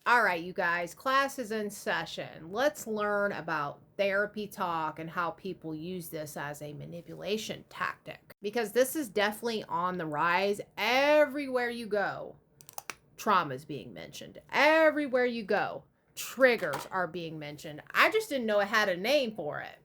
All right, you guys, class is in session. Let's learn about therapy talk and how people use this as a manipulation tactic because this is definitely on the rise everywhere you go. Trauma is being mentioned. Everywhere you go, triggers are being mentioned. I just didn't know it had a name for it.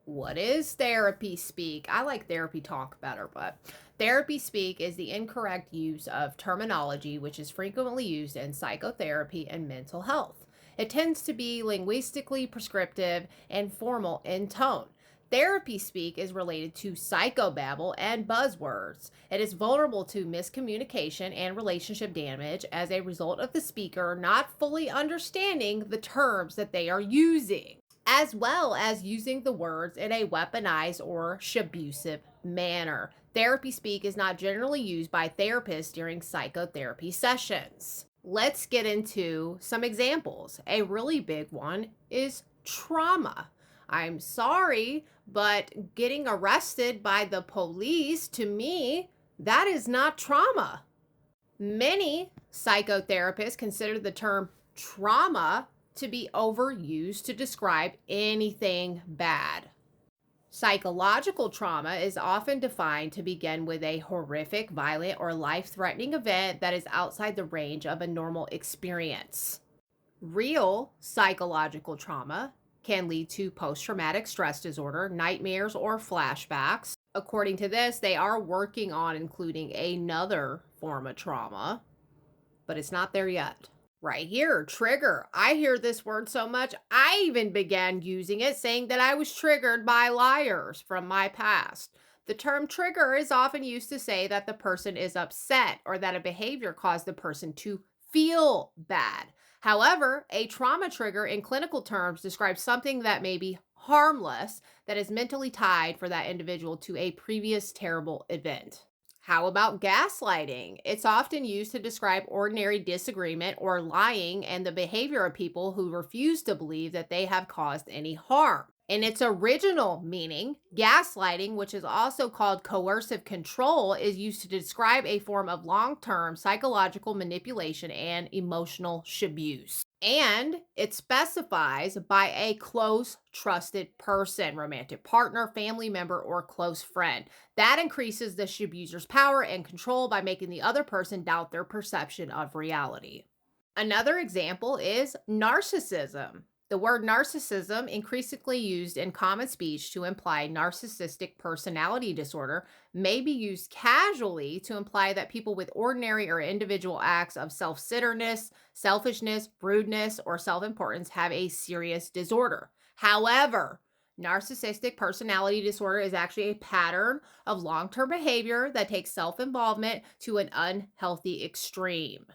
What is therapy speak? I like therapy talk better, but therapy speak is the incorrect use of terminology which is frequently used in psychotherapy and mental health. It tends to be linguistically prescriptive and formal in tone. Therapy speak is related to psychobabble and buzzwords. It is vulnerable to miscommunication and relationship damage as a result of the speaker not fully understanding the terms that they are using, as well as using the words in a weaponized or shabusive manner. Therapy speak is not generally used by therapists during psychotherapy sessions. Let's get into some examples. A really big one is trauma. I'm sorry, but getting arrested by the police, to me, that is not trauma. Many psychotherapists consider the term trauma to be overused to describe anything bad. Psychological trauma is often defined to begin with a horrific, violent, or life threatening event that is outside the range of a normal experience. Real psychological trauma can lead to post traumatic stress disorder, nightmares, or flashbacks. According to this, they are working on including another form of trauma, but it's not there yet. Right here, trigger. I hear this word so much, I even began using it, saying that I was triggered by liars from my past. The term trigger is often used to say that the person is upset or that a behavior caused the person to feel bad. However, a trauma trigger in clinical terms describes something that may be harmless that is mentally tied for that individual to a previous terrible event. How about gaslighting? It's often used to describe ordinary disagreement or lying and the behavior of people who refuse to believe that they have caused any harm. In its original meaning, gaslighting, which is also called coercive control, is used to describe a form of long term psychological manipulation and emotional abuse. And it specifies by a close, trusted person, romantic partner, family member, or close friend. That increases the abuser's power and control by making the other person doubt their perception of reality. Another example is narcissism. The word narcissism, increasingly used in common speech to imply narcissistic personality disorder, may be used casually to imply that people with ordinary or individual acts of self centeredness, selfishness, rudeness, or self importance have a serious disorder. However, narcissistic personality disorder is actually a pattern of long term behavior that takes self involvement to an unhealthy extreme.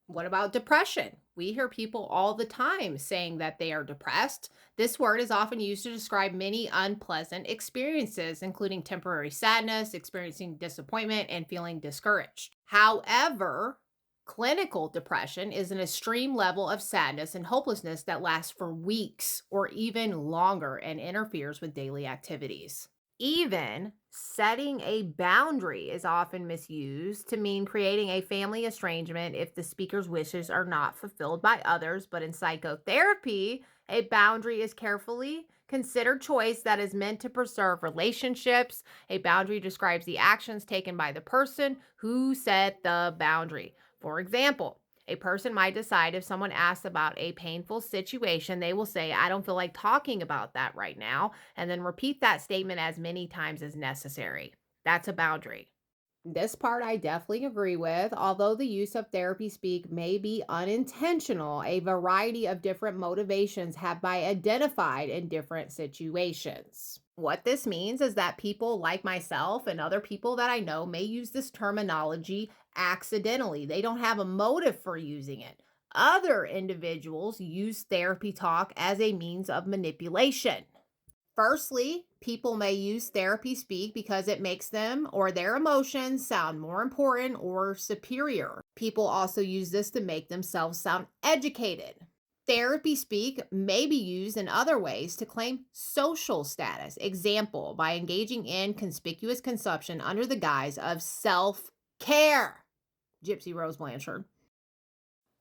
What about depression? We hear people all the time saying that they are depressed. This word is often used to describe many unpleasant experiences, including temporary sadness, experiencing disappointment, and feeling discouraged. However, clinical depression is an extreme level of sadness and hopelessness that lasts for weeks or even longer and interferes with daily activities. Even setting a boundary is often misused to mean creating a family estrangement if the speaker's wishes are not fulfilled by others. But in psychotherapy, a boundary is carefully considered choice that is meant to preserve relationships. A boundary describes the actions taken by the person who set the boundary. For example, a person might decide if someone asks about a painful situation, they will say, I don't feel like talking about that right now, and then repeat that statement as many times as necessary. That's a boundary. This part I definitely agree with. Although the use of therapy speak may be unintentional, a variety of different motivations have been identified in different situations. What this means is that people like myself and other people that I know may use this terminology accidentally. They don't have a motive for using it. Other individuals use therapy talk as a means of manipulation. Firstly, people may use therapy speak because it makes them or their emotions sound more important or superior. People also use this to make themselves sound educated. Therapy speak may be used in other ways to claim social status. Example, by engaging in conspicuous consumption under the guise of self care. Gypsy Rose Blanchard.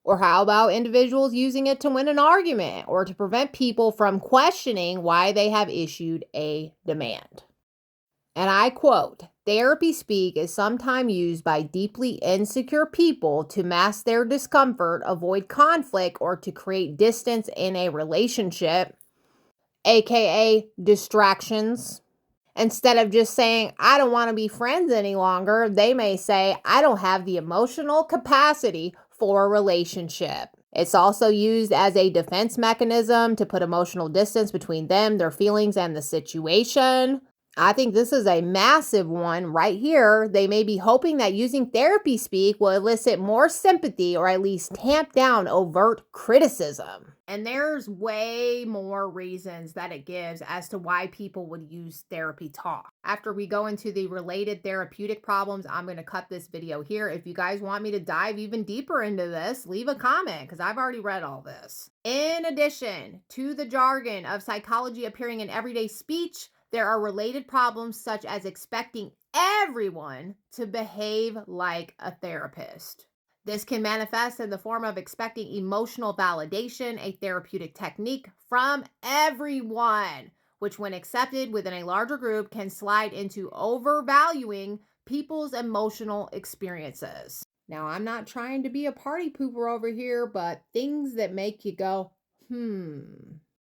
Or how about individuals using it to win an argument or to prevent people from questioning why they have issued a demand? And I quote, therapy speak is sometimes used by deeply insecure people to mask their discomfort, avoid conflict, or to create distance in a relationship, aka distractions. Instead of just saying, I don't want to be friends any longer, they may say, I don't have the emotional capacity for a relationship. It's also used as a defense mechanism to put emotional distance between them, their feelings, and the situation. I think this is a massive one right here. They may be hoping that using therapy speak will elicit more sympathy or at least tamp down overt criticism. And there's way more reasons that it gives as to why people would use therapy talk. After we go into the related therapeutic problems, I'm going to cut this video here. If you guys want me to dive even deeper into this, leave a comment because I've already read all this. In addition to the jargon of psychology appearing in everyday speech, there are related problems such as expecting everyone to behave like a therapist. This can manifest in the form of expecting emotional validation, a therapeutic technique from everyone, which, when accepted within a larger group, can slide into overvaluing people's emotional experiences. Now, I'm not trying to be a party pooper over here, but things that make you go,